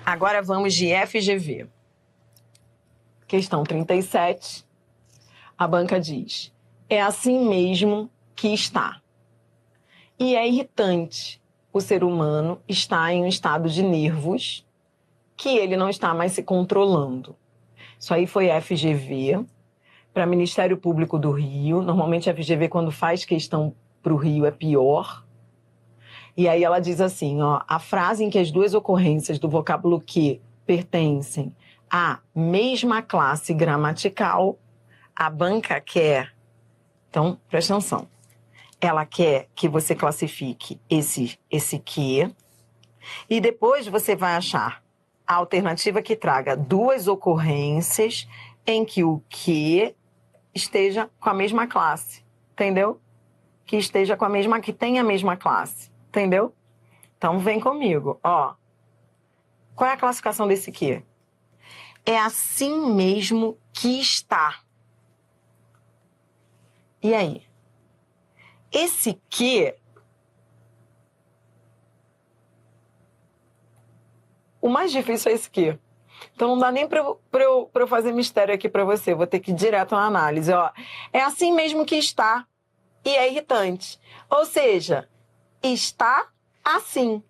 Agora vamos de FGV. Questão 37. A banca diz: é assim mesmo que está. E é irritante. O ser humano está em um estado de nervos que ele não está mais se controlando. Isso aí foi FGV para Ministério Público do Rio. Normalmente a FGV, quando faz questão para o Rio, é pior. E aí ela diz assim, ó, a frase em que as duas ocorrências do vocábulo que pertencem à mesma classe gramatical, a banca quer. Então, presta atenção. Ela quer que você classifique esse que, e depois você vai achar a alternativa que traga duas ocorrências em que o que esteja com a mesma classe, entendeu? Que esteja com a mesma, que tenha a mesma classe, entendeu? Então vem comigo, ó. Qual é a classificação desse que? É assim mesmo que está. E aí? Esse que, o mais difícil é esse que. Então não dá nem para eu fazer mistério aqui para você, vou ter que ir direto na análise. Ó. É assim mesmo que está e é irritante. Ou seja, está assim.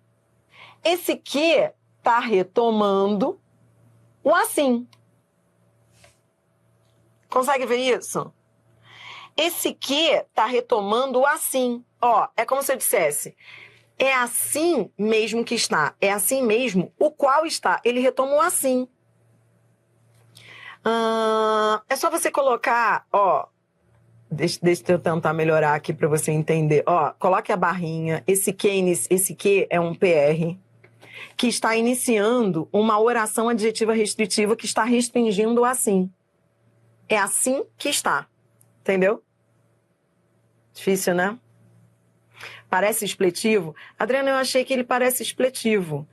Esse que está retomando o assim. Consegue ver isso? Esse que está retomando o assim. Ó, é como se eu dissesse, é assim mesmo que está. É assim mesmo o qual está. Ele retoma o assim. É só você colocar, ó, deixa eu tentar melhorar aqui para você entender. Ó, coloque a barrinha. Esse que é um PR que está iniciando uma oração adjetiva restritiva que está restringindo o assim. É assim que está. Entendeu? Difícil, né? Parece expletivo? Adriana, eu achei que ele parece expletivo.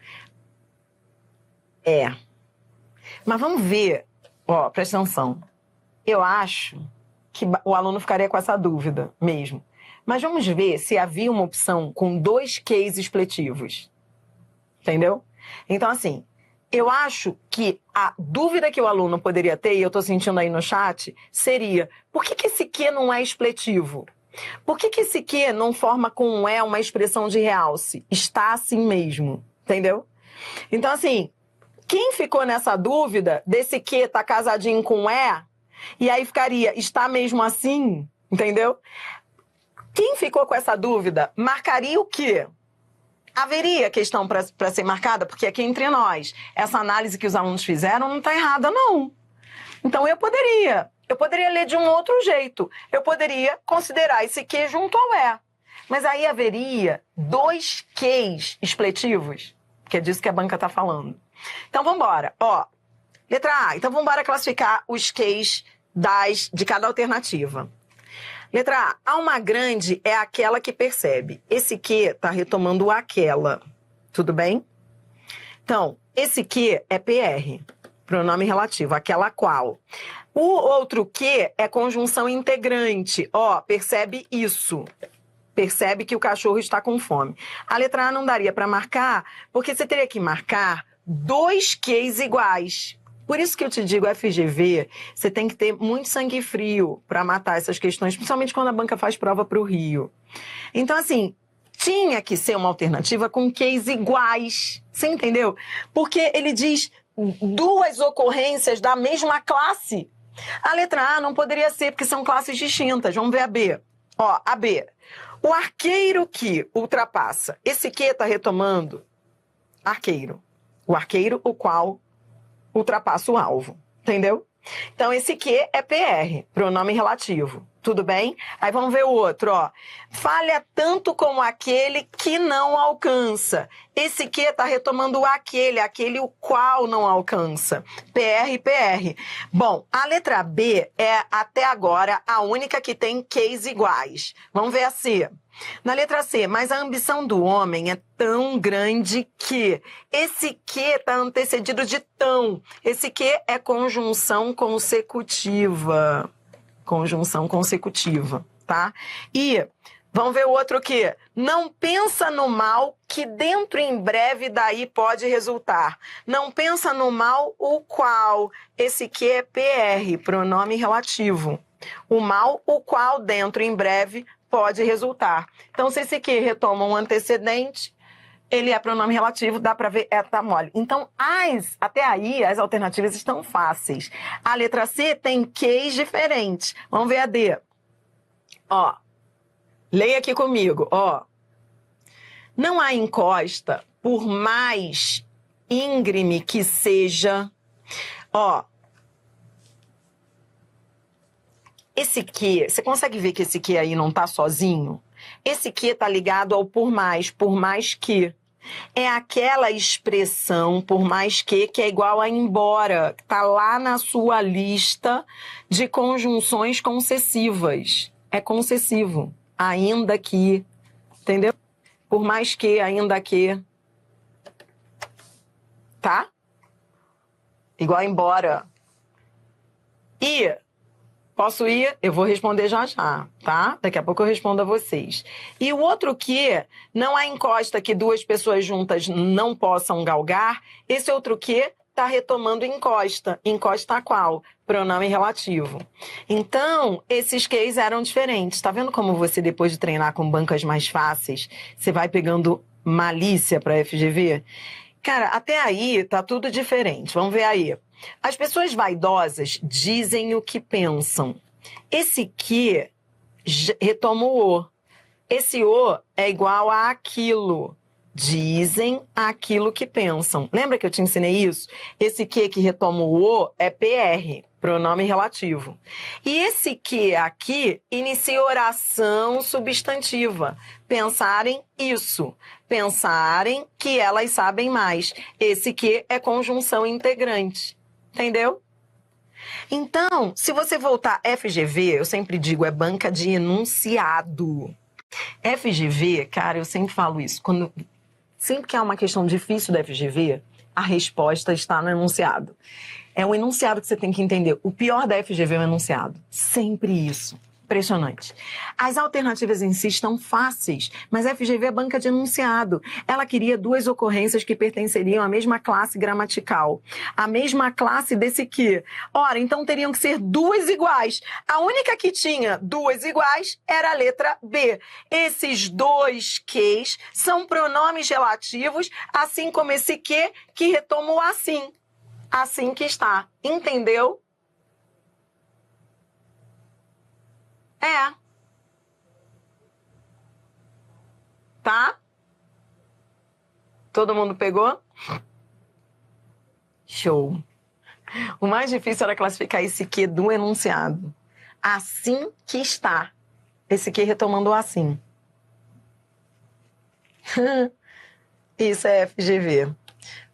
É. Mas vamos ver. Ó, presta atenção. Eu acho que o aluno ficaria com essa dúvida mesmo. Mas vamos ver se havia uma opção com dois Qs expletivos. Entendeu? Então, assim, eu acho que a dúvida que o aluno poderia ter, e eu estou sentindo aí no chat, seria: por que esse que não é expletivo? Por que esse que não forma com um é uma expressão de realce? Está assim mesmo, entendeu? Então, assim, quem ficou nessa dúvida desse que tá casadinho com é, e aí ficaria está mesmo assim, entendeu? Quem ficou com essa dúvida marcaria o quê? Haveria questão para ser marcada, porque aqui entre nós, essa análise que os alunos fizeram não está errada, não. Então eu poderia ler de um outro jeito. Eu poderia considerar esse que junto ao é. Mas aí haveria dois queis expletivos, que é disso que a banca está falando. Então vamos embora. Ó, letra A. Então vamos embora classificar os queis de cada alternativa. Letra A. Alma grande é aquela que percebe. Esse que está retomando o aquela. Tudo bem? Então, esse que é PR. Pronome relativo, aquela qual. O outro que é conjunção integrante. Ó, percebe isso. Percebe que o cachorro está com fome. A letra A não daria para marcar, porque você teria que marcar dois Qs iguais. Por isso que eu te digo, FGV, você tem que ter muito sangue frio para matar essas questões, principalmente quando a banca faz prova para o Rio. Então, assim, tinha que ser uma alternativa com Qs iguais. Você entendeu? Porque ele diz duas ocorrências da mesma classe. A letra A não poderia ser, porque são classes distintas. Vamos ver a B. Ó, a B. O arqueiro que ultrapassa. Esse que está retomando arqueiro. O arqueiro, o qual ultrapassa o alvo. Entendeu? Então, esse que é PR, pronome relativo. Tudo bem? Aí vamos ver o outro, ó. Falha tanto como aquele que não alcança. Esse que está retomando o aquele o qual não alcança. PR, PR. Bom, a letra B é, até agora, a única que tem Qs iguais. Vamos ver a C. Na letra C, mas a ambição do homem é tão grande que esse que está antecedido de tão. Esse que é conjunção consecutiva. Conjunção consecutiva, tá? E Vamos ver o outro aqui. Não pensa no mal que dentro em breve daí pode resultar. Não pensa no mal o qual. Esse que é PR, pronome relativo. O mal o qual dentro em breve pode resultar. Então, se esse que retoma um antecedente, ele é pronome relativo, dá para ver, tá mole. Então, até aí, as alternativas estão fáceis. A letra C tem Qs diferentes. Vamos ver a D. Ó. Leia aqui comigo, ó. Não há encosta, por mais íngreme que seja. Ó. Esse que, você consegue ver que esse que aí não tá sozinho? Esse que tá ligado ao por mais que. É aquela expressão, por mais que é igual a embora, que tá lá na sua lista de conjunções concessivas. É concessivo. Ainda que, entendeu? Por mais que, ainda que. Tá? Igual a embora. E, posso ir? Eu vou responder já já, tá? Daqui a pouco eu respondo a vocês. E o outro que, não há encosta que duas pessoas juntas não possam galgar, esse outro que tá retomando encosta. Encosta a qual? Pronome relativo. Então, esses Qs eram diferentes. Tá vendo como você, depois de treinar com bancas mais fáceis, você vai pegando malícia para FGV? Cara, até aí tá tudo diferente. Vamos ver aí. As pessoas vaidosas dizem o que pensam. Esse que retoma o o. Esse o é igual a aquilo. Dizem aquilo que pensam. Lembra que eu te ensinei isso? Esse que retoma o o é PR, pronome relativo. E esse que aqui inicia oração substantiva. Pensarem isso. Pensarem que elas sabem mais. Esse que é conjunção integrante. Entendeu? Então, se você voltar FGV, eu sempre digo, é banca de enunciado. FGV, cara, eu sempre falo isso. Sempre que é uma questão difícil da FGV, a resposta está no enunciado. É o enunciado que você tem que entender. O pior da FGV é o enunciado. Sempre isso. Impressionante. As alternativas em si estão fáceis, mas a FGV é banca de enunciado. Ela queria duas ocorrências que pertenceriam à mesma classe gramatical. A mesma classe desse que. Ora, então teriam que ser duas iguais. A única que tinha duas iguais era a letra B. Esses dois Qs são pronomes relativos, assim como esse que retoma o assim. Assim que está. Entendeu? É. Tá? Todo mundo pegou? Show. O mais difícil era classificar esse que do enunciado. Assim que está. Esse que retomando o assim. Isso é FGV.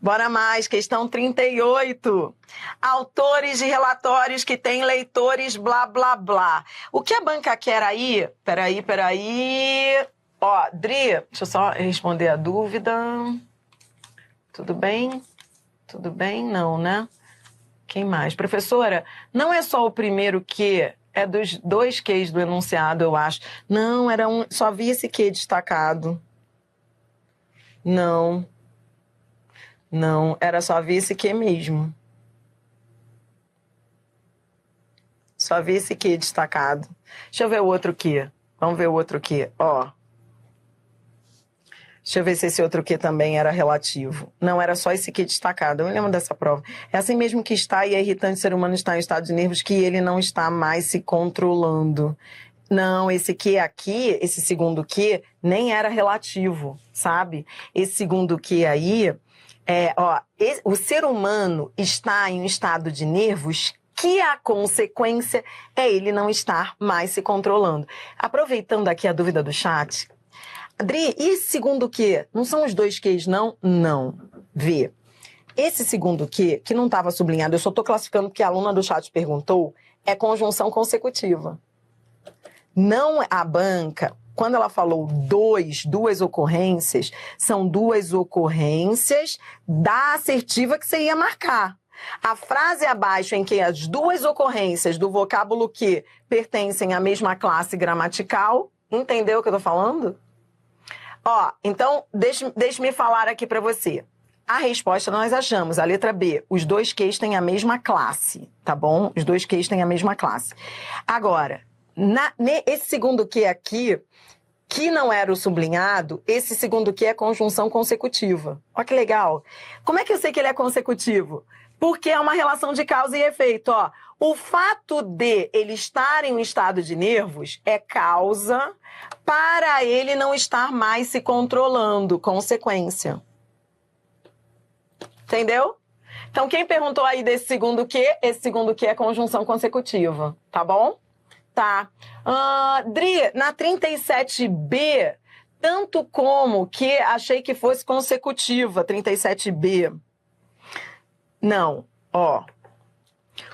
Bora mais, questão 38. Autores de relatórios que têm leitores blá, blá, blá. O que a banca quer aí? Peraí. Ó, Dri, deixa eu só responder a dúvida. Tudo bem? Tudo bem? Não, né? Quem mais? Professora, não é só o primeiro que, é dos dois Qs do enunciado, eu acho. Não, só vi esse que destacado. Não, era só vi esse que mesmo. Só vi esse que destacado. Deixa eu ver o outro que. Vamos ver o outro que, ó. Deixa eu ver se esse outro que também era relativo. Não, era só esse que destacado. Eu me lembro dessa prova. É assim mesmo que está, e é irritante o ser humano estar em estado de nervos que ele não está mais se controlando. Não, esse que aqui, esse segundo que, nem era relativo, sabe? Esse segundo que aí, o ser humano está em um estado de nervos que a consequência é ele não estar mais se controlando. Aproveitando aqui a dúvida do chat, Adri, e esse segundo que? Não são os dois Qs, não? Não. Vê. Esse segundo que não estava sublinhado, eu só estou classificando porque a aluna do chat perguntou, é conjunção consecutiva. Não a banca, quando ela falou duas ocorrências, são duas ocorrências da assertiva que você ia marcar. A frase abaixo em que as duas ocorrências do vocábulo que pertencem à mesma classe gramatical, Entendeu o que eu tô falando? Ó, então, deixe-me falar aqui para você. A resposta nós achamos, a letra B, os dois Qs têm a mesma classe, tá bom? Os dois Qs têm a mesma classe. Agora, esse segundo Q aqui, que não era o sublinhado, esse segundo Q é conjunção consecutiva. Olha que legal. Como é que eu sei que ele é consecutivo? Porque é uma relação de causa e efeito, ó. O fato de ele estar em um estado de nervos é causa para ele não estar mais se controlando, consequência. Entendeu? Então, quem perguntou aí desse segundo Q, esse segundo Q é conjunção consecutiva, tá bom? Tá. Dri, na 37B, tanto como que achei que fosse consecutiva, 37B. Não, ó.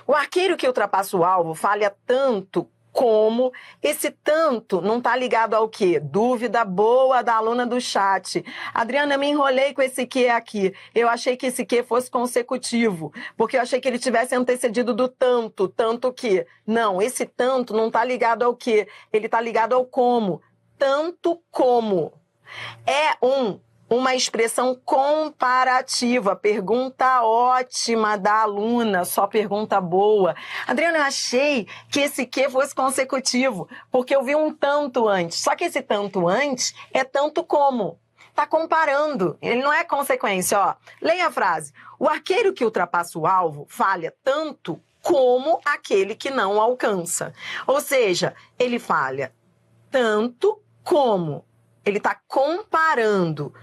O arqueiro que ultrapassa o alvo falha tanto como. Esse tanto não tá ligado ao quê? Dúvida boa da aluna do chat. Adriana, eu me enrolei com esse que aqui. Eu achei que esse que fosse consecutivo, porque eu achei que ele tivesse antecedido do tanto, tanto que. Não, esse tanto não tá ligado ao quê? Ele tá ligado ao como. Tanto como. É uma expressão comparativa. Pergunta ótima da aluna, só pergunta boa. Adriana, eu achei que esse que fosse consecutivo, porque eu vi um tanto antes. Só que esse tanto antes é tanto como. Tá comparando, ele não é consequência, ó. Leia a frase. O arqueiro que ultrapassa o alvo falha tanto como aquele que não alcança. Ou seja, ele falha tanto como. Ele está comparando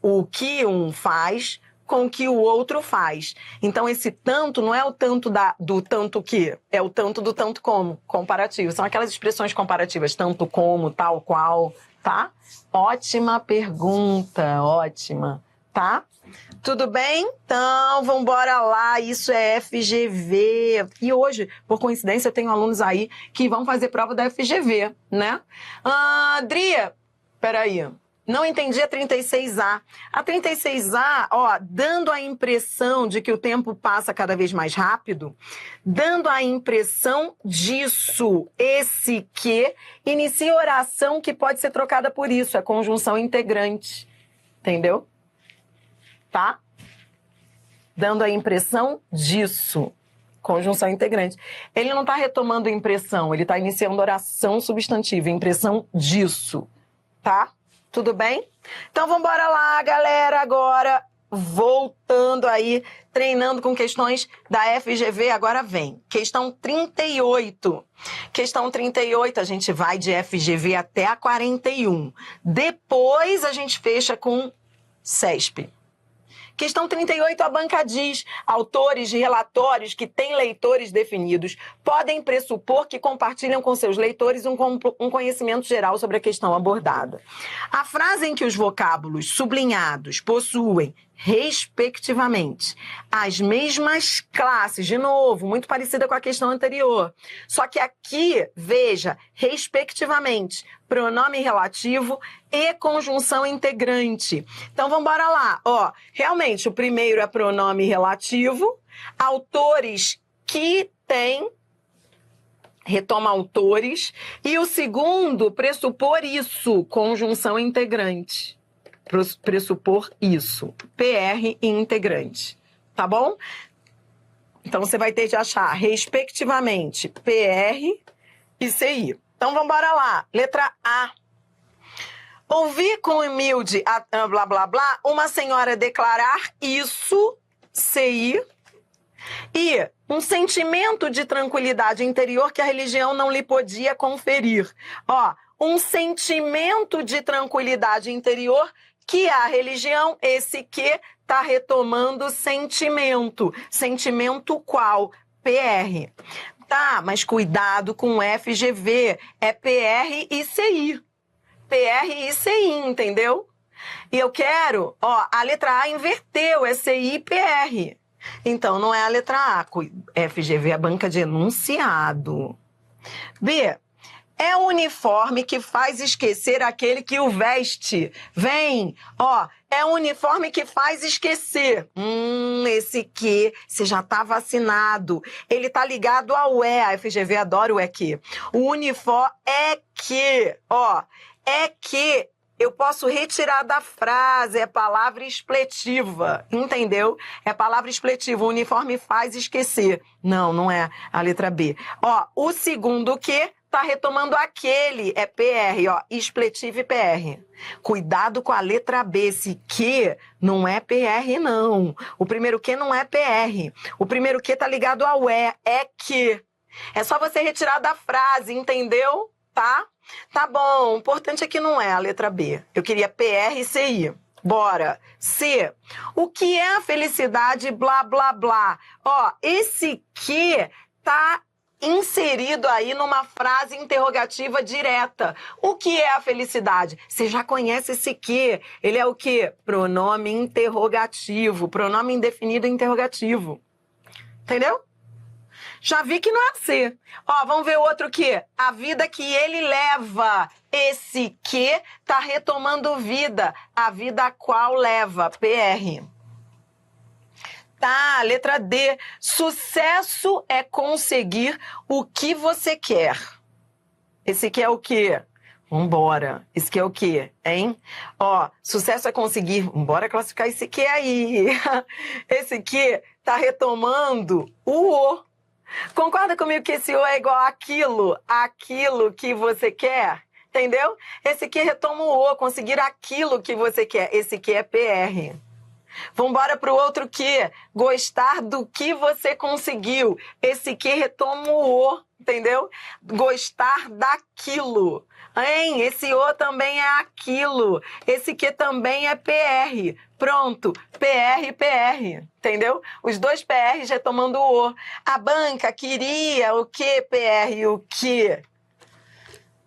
o que um faz com o que o outro faz. Então, esse tanto não é o tanto do tanto que, é o tanto do tanto como, comparativo. São aquelas expressões comparativas, tanto como, tal qual, tá? Ótima pergunta, ótima, tá? Tudo bem? Então, vamos embora lá. Isso é FGV. E hoje, por coincidência, eu tenho alunos aí que vão fazer prova da FGV, né? Dria, peraí. Não entendi a 36A. A 36A, ó, dando a impressão de que o tempo passa cada vez mais rápido, dando a impressão disso, esse que, inicia oração que pode ser trocada por isso, é conjunção integrante. Entendeu? Tá? Dando a impressão disso. Conjunção integrante. Ele não está retomando impressão, ele está iniciando oração substantiva, impressão disso. Tá? Tudo bem? Então, vamos embora lá, galera, agora, voltando aí, treinando com questões da FGV, agora vem. Questão 38. Questão 38, a gente vai de FGV até a 41. Depois, a gente fecha com CESP. Questão 38, a banca diz: autores de relatórios que têm leitores definidos podem pressupor que compartilham com seus leitores um conhecimento geral sobre a questão abordada. A frase em que os vocábulos sublinhados possuem, respectivamente, as mesmas classes, de novo, muito parecida com a questão anterior. Só que aqui, veja, respectivamente, pronome relativo e conjunção integrante. Então, vamos embora lá. Ó, realmente, o primeiro é pronome relativo, autores que têm, retoma autores, e o segundo, pressupor isso, conjunção integrante. Pressupor isso, PR e integrante, tá bom? Então, você vai ter de achar, respectivamente, PR e CI. Então, vamos embora lá. Letra A. Ouvi com humilde, blá, blá, blá, uma senhora declarar isso, CI, e um sentimento de tranquilidade interior que a religião não lhe podia conferir. Ó, um sentimento de tranquilidade interior que a religião, esse que está retomando sentimento. Sentimento qual? PR. Tá, mas cuidado com FGV. É PR e CI. PR e CI, entendeu? E eu quero, ó, a letra A inverteu, é CI e PR. Então, não é a letra A. FGV é a banca de enunciado. B, É o uniforme que faz esquecer aquele que o veste. Vem, ó, é o uniforme que faz esquecer. Esse que, você já tá vacinado. Ele tá ligado ao é. A FGV adora o é que. O uniforme é que, ó, é que eu posso retirar da frase, é palavra expletiva, entendeu? É palavra expletiva, o uniforme faz esquecer. Não, não é a letra B. Ó, o segundo que tá retomando aquele, é PR, ó, expletivo e PR. Cuidado com a letra B, esse que não é PR, não. O primeiro que não é PR. O primeiro que tá ligado ao é que. É só você retirar da frase, entendeu? Tá? Tá bom, o importante é que não é a letra B. Eu queria PR e CI. Bora. C. O que é a felicidade, blá, blá, blá? Ó, esse que tá inserido aí numa frase interrogativa direta. O que é a felicidade? Você já conhece esse que? Ele é o quê? Pronome interrogativo. Pronome indefinido interrogativo. Entendeu? Já vi que não é C. Ó, vamos ver outro que. A vida que ele leva. Esse que tá retomando vida. A vida a qual leva. PR. Tá, letra D. Sucesso é conseguir o que você quer. Esse aqui é o quê? Vambora. Esse aqui é o quê? Hein? Ó, sucesso é conseguir... Bora classificar esse aqui aí. Esse aqui tá retomando o O. Concorda comigo que esse O é igual àquilo que você quer? Entendeu? Esse aqui retoma o O, conseguir aquilo que você quer. Esse aqui é PR. Vambora pro outro que, gostar do que você conseguiu. Esse que retoma o O, entendeu? Gostar daquilo. Hein? Esse O também é aquilo. Esse que também é PR. Pronto, PR, PR, entendeu? Os dois PRs retomando o O. A banca queria o que, PR, o que?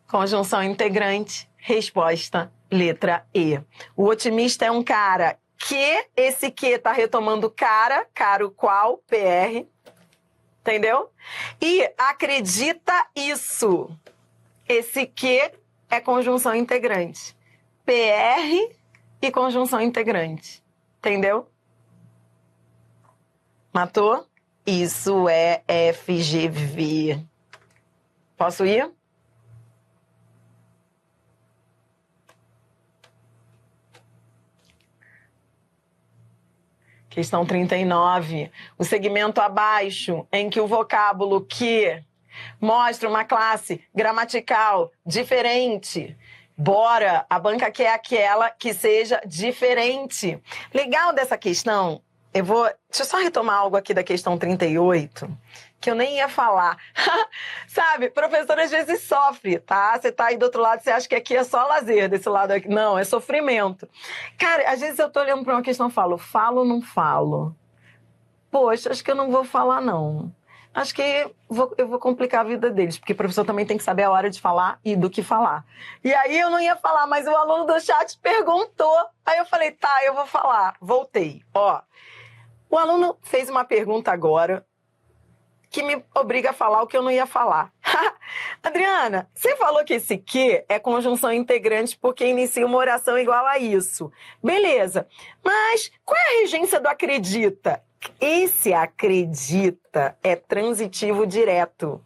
Conjunção integrante, resposta, letra E. O otimista é um cara que, esse que tá retomando cara o qual, PR, entendeu? E acredita isso. Esse que é conjunção integrante. PR e conjunção integrante. Entendeu? Matou? Isso é FGV. Posso ir? Questão 39. O segmento abaixo, em que o vocábulo que mostra uma classe gramatical diferente. Bora, a banca quer aquela que seja diferente. Legal dessa questão, deixa eu só retomar algo aqui da questão 38, que eu nem ia falar. Sabe, professor às vezes sofre, tá? Você tá aí do outro lado, você acha que aqui é só lazer, desse lado aqui. Não, é sofrimento. Cara, às vezes eu tô olhando pra uma questão e falo ou não falo? Poxa, acho que eu não vou falar, não. Acho que eu vou complicar a vida deles, porque o professor também tem que saber a hora de falar e do que falar. E aí eu não ia falar, mas o aluno do chat perguntou. Aí eu falei, tá, eu vou falar. Voltei. Ó, o aluno fez uma pergunta agora que me obriga a falar o que eu não ia falar. Adriana, você falou que esse que é conjunção integrante porque inicia uma oração igual a isso. Beleza, mas qual é a regência do acredita? Esse acredita é transitivo direto.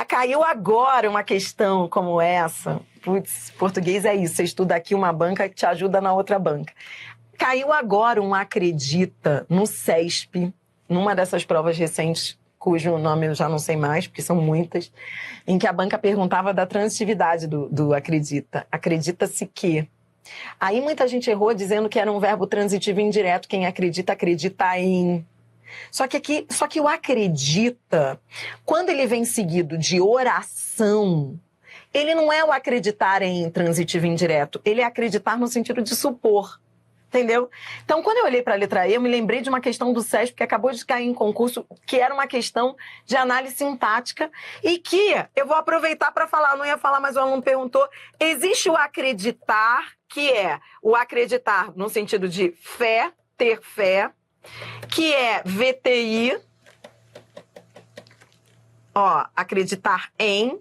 Caiu agora uma questão como essa. Putz, português é isso. Você estuda aqui uma banca que te ajuda na outra banca. Caiu agora um acredita no CESP, numa dessas provas recentes, cujo nome eu já não sei mais, porque são muitas, em que a banca perguntava da transitividade do acredita. Acredita-se que... Aí muita gente errou dizendo que era um verbo transitivo indireto. Quem acredita, acredita em... Só que o acredita, quando ele vem seguido de oração, ele não é o acreditar em transitivo indireto, ele é acreditar no sentido de supor. Entendeu? Então, quando eu olhei para a letra E, eu me lembrei de uma questão do SESP que acabou de cair em concurso, que era uma questão de análise sintática e que eu vou aproveitar para falar, eu não ia falar, mas o aluno perguntou, existe o acreditar, que é o acreditar no sentido de fé, ter fé, que é VTI, ó, acreditar em,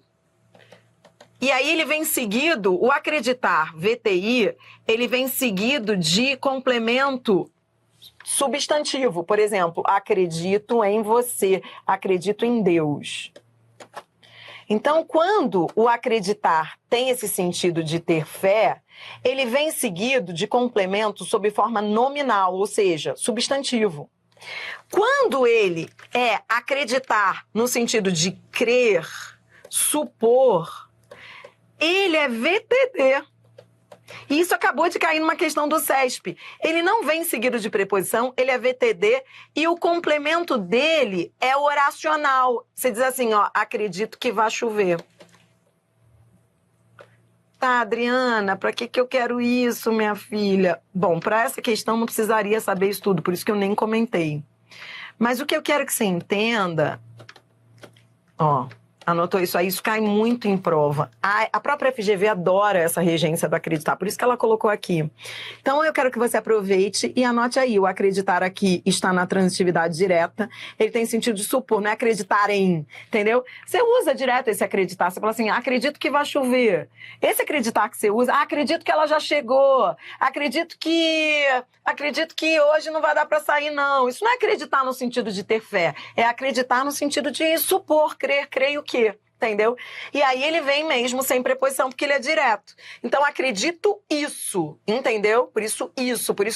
E aí ele vem seguido, o acreditar, VTI, ele vem seguido de complemento substantivo. Por exemplo, acredito em você, acredito em Deus. Então, quando o acreditar tem esse sentido de ter fé, ele vem seguido de complemento sob forma nominal, ou seja, substantivo. Quando ele é acreditar no sentido de crer, supor, ele é VTD. E isso acabou de cair numa questão do CESP. Ele não vem seguido de preposição, ele é VTD e o complemento dele é oracional. Você diz assim, ó, acredito que vai chover. Tá, Adriana, para que eu quero isso, minha filha? Bom, para essa questão não precisaria saber isso tudo, por isso que eu nem comentei. Mas o que eu quero que você entenda, ó, anotou isso aí, isso cai muito em prova. A própria FGV adora essa regência do acreditar, por isso que ela colocou aqui. Então eu quero que você aproveite e anote aí, o acreditar aqui está na transitividade direta, ele tem sentido de supor, não é acreditar em, entendeu? Você usa direto esse acreditar, você fala assim, acredito que vai chover. Esse acreditar que você usa, acredito que ela já chegou, acredito que hoje não vai dar para sair não. Isso não é acreditar no sentido de ter fé, é acreditar no sentido de supor, crer, creio que. Entendeu? E aí ele vem mesmo sem preposição, porque ele é direto. Então, acredito isso, entendeu? Por isso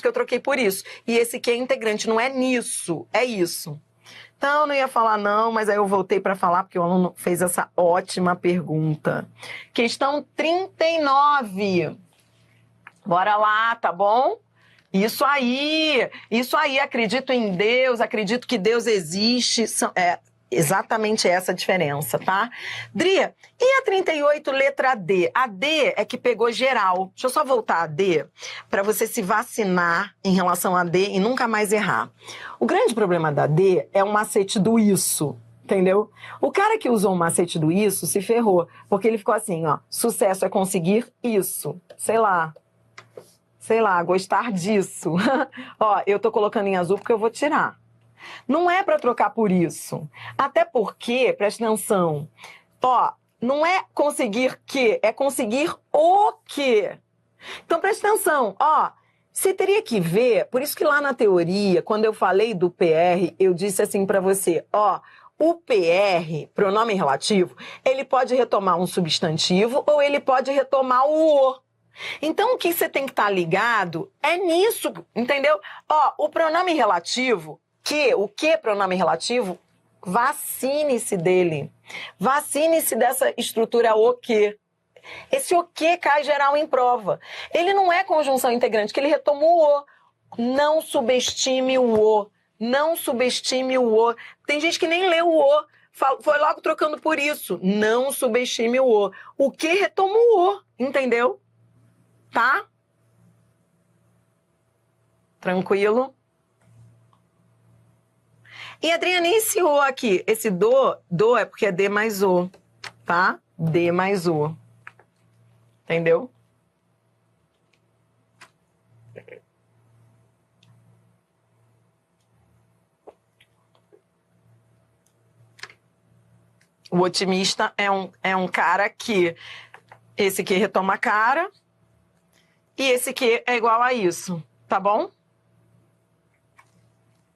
que eu troquei por isso. E esse que é integrante, não é nisso, é isso. Então, eu não ia falar não, mas aí eu voltei para falar, porque o aluno fez essa ótima pergunta. Questão 39. Bora lá, tá bom? Isso aí, acredito em Deus, acredito que Deus existe, exatamente essa a diferença, tá? Dria, e a 38, letra D? A D é que pegou geral. Deixa eu só voltar a D, para você se vacinar em relação a D e nunca mais errar. O grande problema da D é o macete do isso, entendeu? O cara que usou o macete do isso se ferrou, porque ele ficou assim, ó, sucesso é conseguir isso, sei lá, gostar disso. Ó, eu tô colocando em azul porque eu vou tirar. Não é para trocar por isso. Até porque, presta atenção, ó, não é conseguir que, é conseguir o que. Então, presta atenção, ó, você teria que ver, por isso que lá na teoria, quando eu falei do PR, eu disse assim para você, ó, o PR, pronome relativo, ele pode retomar um substantivo ou ele pode retomar o. Então, o que você tem que estar ligado é nisso, entendeu? Ó, o pronome relativo, o que pronome relativo, vacine-se dele. Vacine-se dessa estrutura o que. Esse o que cai geral em prova. Ele não é conjunção integrante, que ele retoma o o. Não subestime o o. Não subestime o o. Tem gente que nem leu o o. Foi logo trocando por isso. Não subestime o o. O que retoma o o, entendeu? Tá? Tranquilo? E Adriana, esse O aqui? Esse do é porque é D mais O, tá? D mais O. Entendeu? O otimista é um cara que... Esse aqui retoma a cara e esse aqui é igual a isso, tá bom?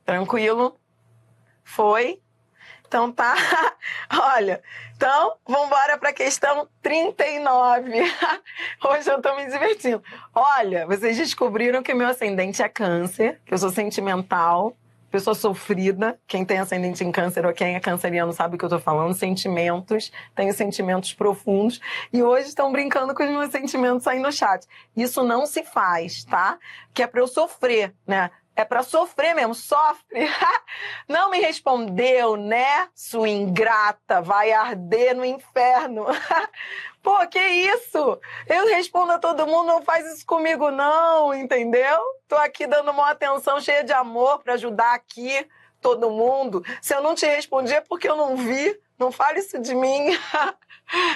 Tranquilo? Foi? Então tá. Olha, então vamos embora para a questão 39. Hoje eu tô me divertindo. Olha, vocês descobriram que meu ascendente é câncer, que eu sou sentimental, pessoa sofrida. Quem tem ascendente em câncer ou quem é canceriano sabe o que eu tô falando. Sentimentos, tenho sentimentos profundos. E hoje estão brincando com os meus sentimentos aí no chat. Isso não se faz, tá? Que é para eu sofrer, né? É pra sofrer mesmo, sofre. Não me respondeu, né? Sua ingrata, vai arder no inferno. Pô, que isso? Eu respondo a todo mundo, não faz isso comigo não, entendeu? Tô aqui dando uma atenção cheia de amor pra ajudar aqui todo mundo. Se eu não te respondi é porque eu não vi. Não fale isso de mim.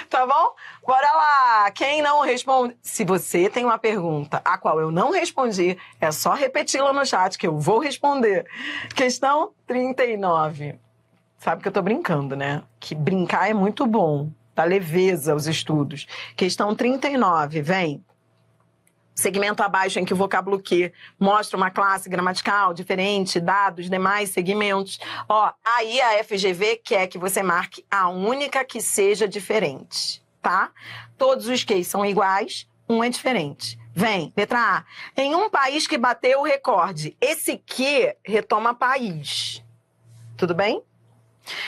Tá bom? Bora lá! Quem não responde... Se você tem uma pergunta a qual eu não respondi, é só repeti-la no chat que eu vou responder. Questão 39. Sabe que eu tô brincando, né? Que brincar é muito bom. Tá leveza os estudos. Questão 39, vem. Segmento abaixo em que o vocábulo que mostra uma classe gramatical diferente, dados, demais segmentos. Ó, aí a FGV quer que você marque a única que seja diferente, tá? Todos os que são iguais, um é diferente. Vem, letra A. Em um país que bateu o recorde, esse que retoma país. Tudo bem?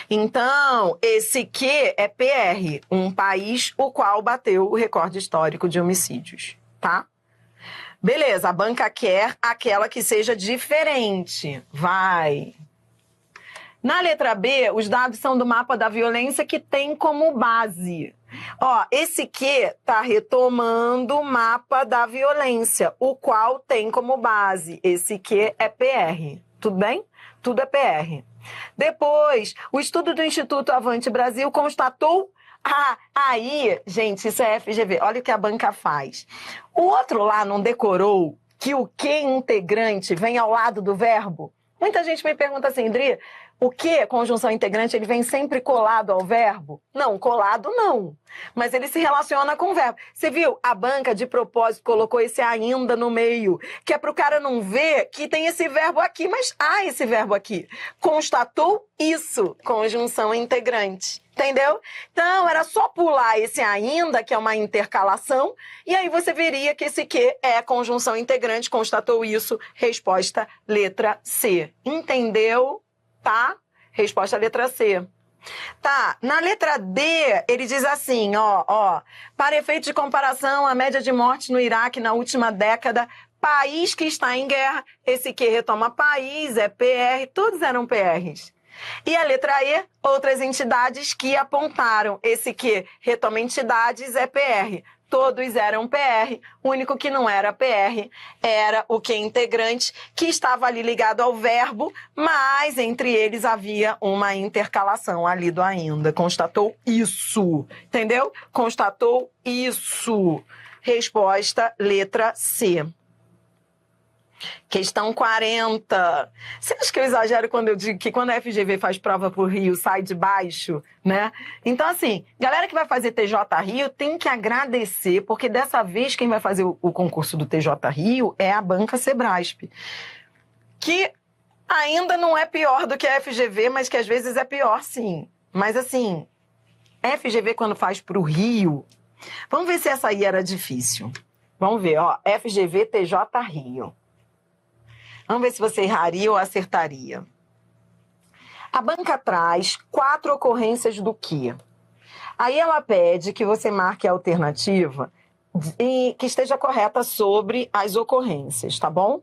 Então, esse que é PR, um país o qual bateu o recorde histórico de homicídios, tá? Beleza, a banca quer aquela que seja diferente. Vai. Na letra B, os dados são do mapa da violência que tem como base. Ó, esse que tá retomando o mapa da violência, o qual tem como base. Esse que é PR. Tudo bem? Tudo é PR. Depois, o estudo do Instituto Avante Brasil constatou... aí, gente, isso é FGV. Olha o que a banca faz. O outro lá não decorou que o que integrante vem ao lado do verbo? Muita gente me pergunta assim, Indri, o que, conjunção integrante, ele vem sempre colado ao verbo? Não, colado não. Mas ele se relaciona com o verbo. Você viu? A banca, de propósito, colocou esse ainda no meio, que é para o cara não ver que tem esse verbo aqui, mas há esse verbo aqui. Constatou isso, conjunção integrante. Entendeu? Então, era só pular esse ainda, que é uma intercalação, e aí você veria que esse que é conjunção integrante, constatou isso, resposta letra C. Entendeu? Tá? Resposta letra C. Tá, na letra D, ele diz assim, ó, para efeito de comparação, a média de mortes no Iraque na última década, país que está em guerra, esse que retoma país, é PR, todos eram PRs. E a letra E, outras entidades que apontaram. Esse que retoma entidades é PR. Todos eram PR. O único que não era PR era o que integrante, que estava ali ligado ao verbo, mas entre eles havia uma intercalação ali do ainda. Constatou isso. Entendeu? Constatou isso. Resposta letra C. Questão 40. Você acha que eu exagero quando eu digo que quando a FGV faz prova por Rio, sai de baixo, né? Então, assim, galera que vai fazer TJ Rio tem que agradecer, porque dessa vez quem vai fazer o concurso do TJ Rio é a banca Sebrasp, que ainda não é pior do que a FGV, mas que às vezes é pior, sim. Mas, assim, a FGV quando faz pro Rio... Vamos ver se essa aí era difícil. Vamos ver, ó, FGV TJ Rio. Vamos ver se você erraria ou acertaria. A banca traz 4 ocorrências do que? Aí ela pede que você marque a alternativa e que esteja correta sobre as ocorrências, tá bom?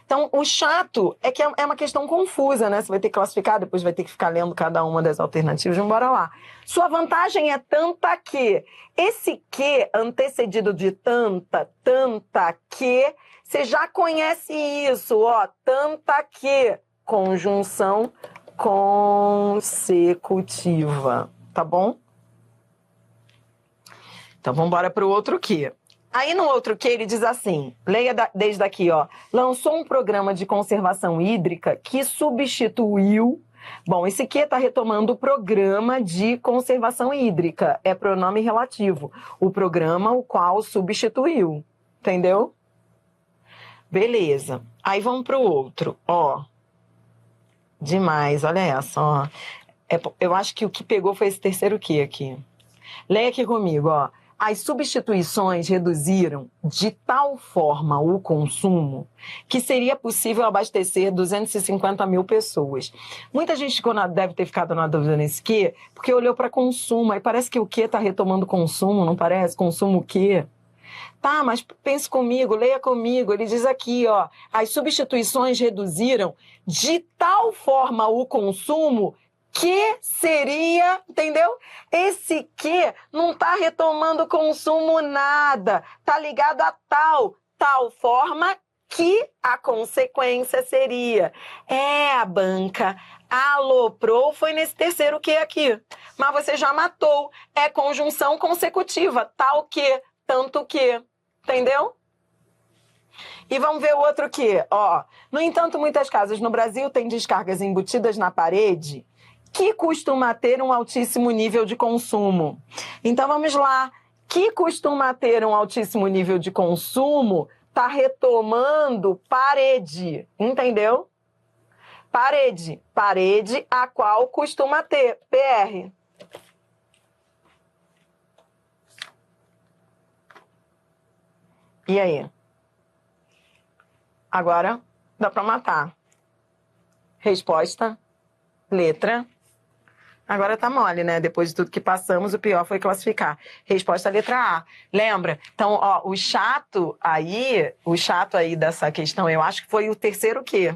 Então, o chato é que é uma questão confusa, né? Você vai ter que classificar, depois vai ter que ficar lendo cada uma das alternativas. Vamos embora lá. Sua vantagem é tanta que. Esse que antecedido de tanta que... Você já conhece isso, ó, tanta que, conjunção consecutiva, tá bom? Então, vamos embora para o outro que. Aí, no outro que, ele diz assim, leia desde aqui, ó, lançou um programa de conservação hídrica que substituiu... Bom, esse que está retomando o programa de conservação hídrica, é pronome relativo, o programa o qual substituiu, entendeu? Beleza. Aí vamos para o outro, ó. Demais, olha essa, ó. Eu acho que o que pegou foi esse terceiro que aqui. Leia aqui comigo, ó. As substituições reduziram de tal forma o consumo que seria possível abastecer 250 mil pessoas. Muita gente deve ter ficado na dúvida nesse quê, porque olhou para consumo, aí parece que o quê está retomando consumo, não parece? Consumo o quê? Tá, mas pense comigo, leia comigo. Ele diz aqui, ó, as substituições reduziram de tal forma o consumo que seria, entendeu? Esse que não está retomando consumo nada, tá ligado a tal forma que a consequência seria. A banca aloprou, foi nesse terceiro que aqui. Mas você já matou. É conjunção consecutiva, tal que, tanto que. Entendeu? E vamos ver o outro que, ó. No entanto, muitas casas no Brasil têm descargas embutidas na parede que costuma ter um altíssimo nível de consumo. Então, vamos lá. Que costuma ter um altíssimo nível de consumo está retomando parede, entendeu? Parede. Parede a qual costuma ter, PR. E aí? Agora dá para matar. Resposta, letra. Agora tá mole, né? Depois de tudo que passamos, o pior foi classificar. Resposta, letra A. Lembra? Então, ó, o chato aí dessa questão, eu acho que foi o terceiro Q.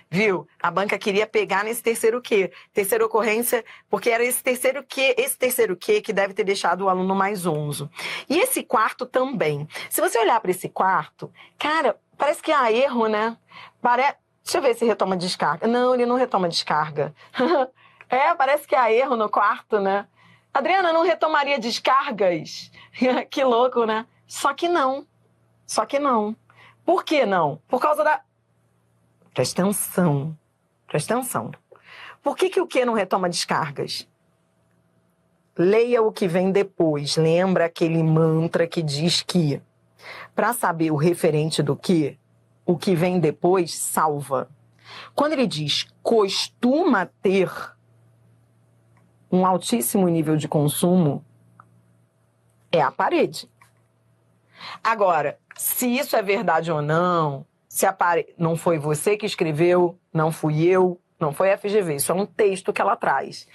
Viu? A banca queria pegar nesse terceiro Q. Terceira ocorrência, porque era esse terceiro Q que deve ter deixado o aluno mais zonzo. E esse quarto também. Se você olhar para esse quarto, cara, parece que há erro, né? Deixa eu ver se retoma descarga. Não, ele não retoma descarga. Parece que há erro no quarto, né? Adriana, não retomaria descargas? Que louco, né? Só que não. Por que não? Por causa da... Presta atenção. Por que o Q não retoma descargas? Leia o que vem depois. Lembra aquele mantra que diz que, para saber o referente do Q, o que vem depois salva. Quando ele diz costuma ter um altíssimo nível de consumo, é a parede. Agora, se isso é verdade ou não, se a parede... Não foi você que escreveu, não fui eu, não foi a FGV, isso é um texto que ela traz.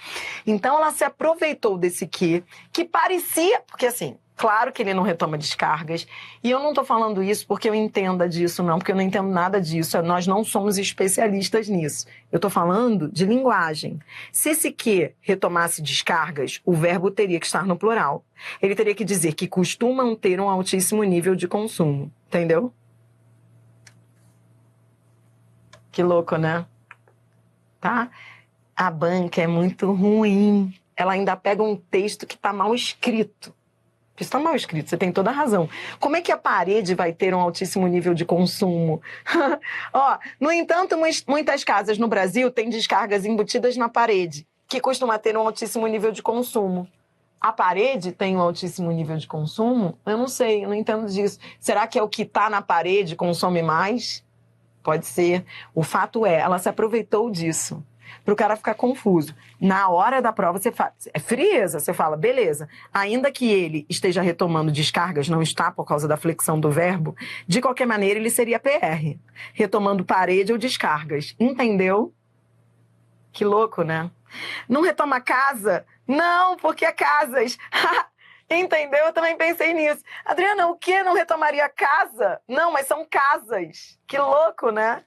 Então, ela se aproveitou desse que parecia... Porque, assim, claro que ele não retoma descargas, e eu não estou falando isso porque eu entenda disso, não, porque eu não entendo nada disso, nós não somos especialistas nisso. Eu estou falando de linguagem. Se esse que retomasse descargas, o verbo teria que estar no plural. Ele teria que dizer que costumam ter um altíssimo nível de consumo, entendeu? Que louco, né? Tá? A banca é muito ruim. Ela ainda pega um texto que está mal escrito. Isso está mal escrito, você tem toda a razão. Como é que a parede vai ter um altíssimo nível de consumo? Ó, no entanto, muitas casas no Brasil têm descargas embutidas na parede, que costuma ter um altíssimo nível de consumo. A parede tem um altíssimo nível de consumo? Eu não sei, eu não entendo disso. Será que é o que está na parede consome mais? Pode ser. O fato é, ela se aproveitou disso para o cara ficar confuso. Na hora da prova, você fala, é frieza, você fala, beleza, ainda que ele esteja retomando descargas, não está por causa da flexão do verbo, de qualquer maneira ele seria PR, retomando parede ou descargas, entendeu? Que louco, né? Não retoma casa? Não, porque é casas. Entendeu? Eu também pensei nisso. Adriana, o que não retomaria casa? Não, mas são casas. Que louco, né?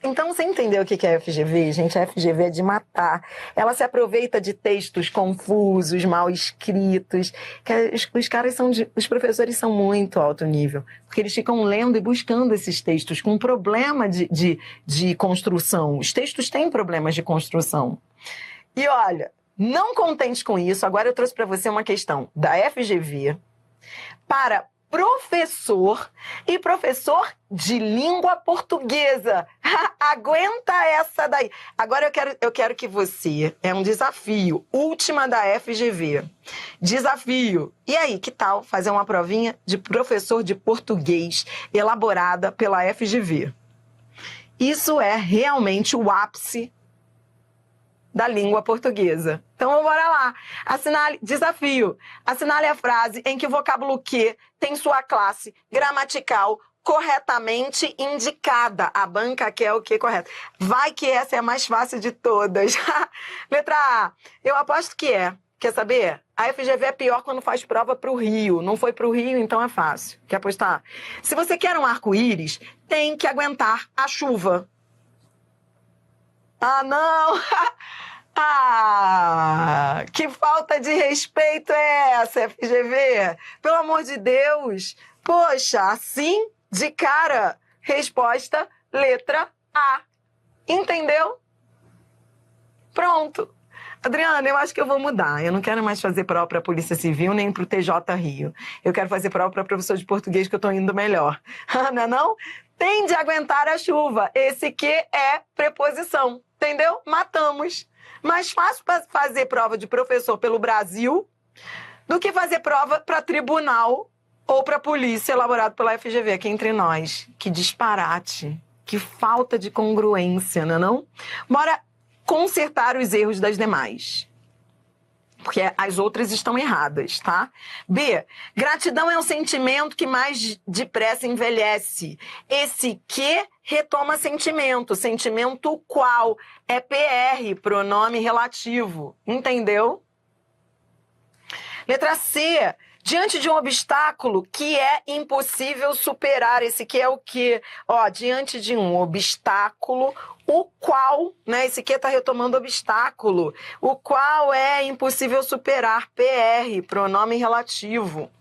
Então, você entendeu o que é a FGV? Gente, a FGV é de matar. Ela se aproveita de textos confusos, mal escritos. Os caras os professores são muito alto nível, porque eles ficam lendo e buscando esses textos com problema de construção. Os textos têm problemas de construção. E olha, não contente com isso, agora eu trouxe para você uma questão da FGV para professor e professor de língua portuguesa. Aguenta essa daí. Agora eu quero que você, é um desafio, última da FGV. Desafio. E aí, que tal fazer uma provinha de professor de português elaborada pela FGV? Isso é realmente o ápice da língua portuguesa. Então, bora lá. Desafio. Assinale a frase em que o vocábulo que tem sua classe gramatical corretamente indicada. A banca quer o que correto. Vai que essa é a mais fácil de todas. Letra A. Eu aposto que é. Quer saber? A FGV é pior quando faz prova para o Rio. Não foi para o Rio, então é fácil. Quer apostar? Se você quer um arco-íris, tem que aguentar a chuva. Ah, não! Ah, que falta de respeito é essa, FGV? Pelo amor de Deus! Poxa, assim, de cara, resposta, letra A. Entendeu? Pronto. Adriana, eu acho que eu vou mudar. Eu não quero mais fazer prova para a Polícia Civil nem para o TJ Rio. Eu quero fazer prova para professor de português que eu estou indo melhor. Não é não? Tem de aguentar a chuva. Esse que é preposição. Entendeu? Matamos. Mais fácil fazer prova de professor pelo Brasil do que fazer prova para tribunal ou para polícia elaborado pela FGV, aqui entre nós. Que disparate, que falta de congruência, não é não? Bora consertar os erros das demais. Porque as outras estão erradas, tá? B, gratidão é um sentimento que mais depressa envelhece. Esse que retoma sentimento. Sentimento qual? É PR, pronome relativo. Entendeu? Letra C, diante de um obstáculo que é impossível superar. Esse que é o quê? Ó, diante de um obstáculo, o qual, né? Esse que está retomando obstáculo. O qual é impossível superar. PR, pronome relativo.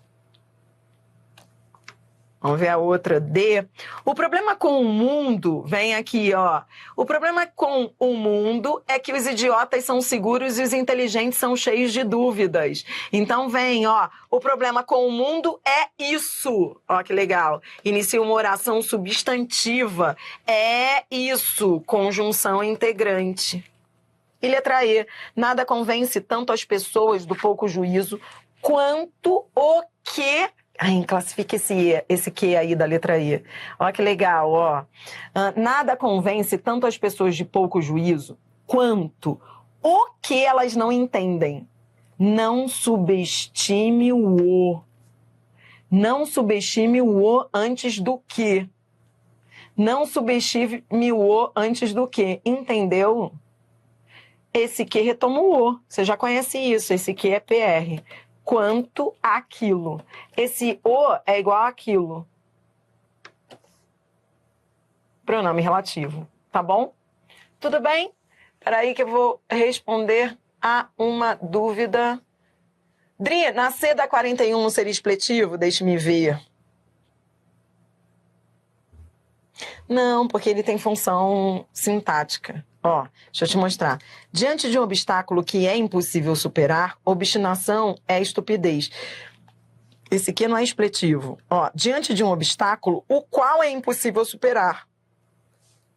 Vamos ver a outra, D. O problema com o mundo, vem aqui, ó. O problema com o mundo é que os idiotas são seguros e os inteligentes são cheios de dúvidas. Então vem, ó. O problema com o mundo é isso. Ó, que legal. Inicia uma oração substantiva. É isso. Conjunção integrante. E letra E. Nada convence tanto as pessoas do pouco juízo quanto o que... Ai, classifica esse que aí da letra E. Olha que legal, ó. Nada convence tanto as pessoas de pouco juízo quanto o que elas não entendem. Não subestime o o. Não subestime o o antes do que. Não subestime o o antes do que. Entendeu? Esse que retoma o o. Você já conhece isso. Esse que é PR. Quanto àquilo. Esse o é igual àquilo. Pronome relativo, tá bom? Tudo bem? Espera aí que eu vou responder a uma dúvida. Dri, na C da 41 não seria expletivo? Deixe-me ver. Não, porque ele tem função sintática. Ó, deixa eu te mostrar. Diante de um obstáculo que é impossível superar, obstinação é estupidez. Esse aqui não é expletivo. Ó, diante de um obstáculo, o qual é impossível superar.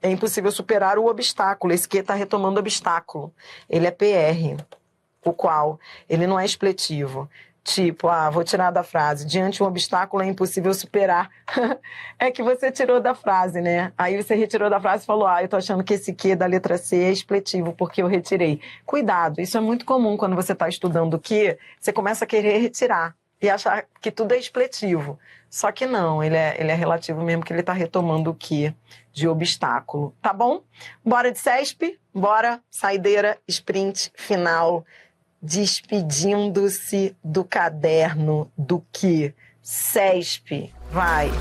É impossível superar o obstáculo. Esse aqui está retomando obstáculo. Ele é PR. O qual. Ele não é expletivo. Tipo, vou tirar da frase. Diante de um obstáculo é impossível superar. É que você tirou da frase, né? Aí você retirou da frase e falou, eu tô achando que esse que da letra C é expletivo, porque eu retirei. Cuidado, isso é muito comum quando você está estudando o que, você começa a querer retirar e achar que tudo é expletivo. Só que não, ele é relativo mesmo, que ele está retomando o que de obstáculo. Tá bom? Bora de CESP? Bora, saideira, sprint, final. Despedindo-se do caderno do que? CESP, vai!